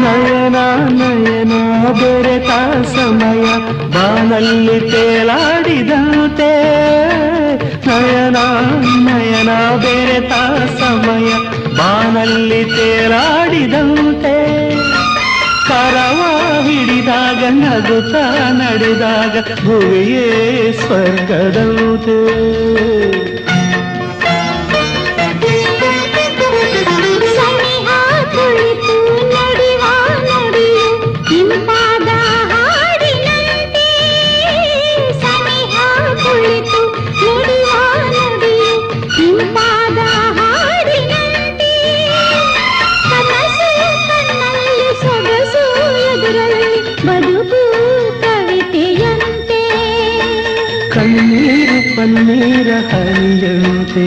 ನಯನ ನಯನ ಬೆರೆತ ಸಮಯ ಬಾನಲ್ಲಿ ತೇಲಾಡಿದಂತೆ ನಯನ ನಯನ ಬೆರೆತ ಸಮಯ ಬಾನಲ್ಲಿ ತೇಲಾಡಿದಂತೆ ಕರವ ಹಿಡಿದಾಗ ನಗುತ್ತ ನಡೆದಾಗ ಭುವಿಯೇ ಸ್ವರ್ಗದಂತೆ ಕಣ್ಣೀರು ಪನ್ನೀರ ಹರಿಯಂತೆ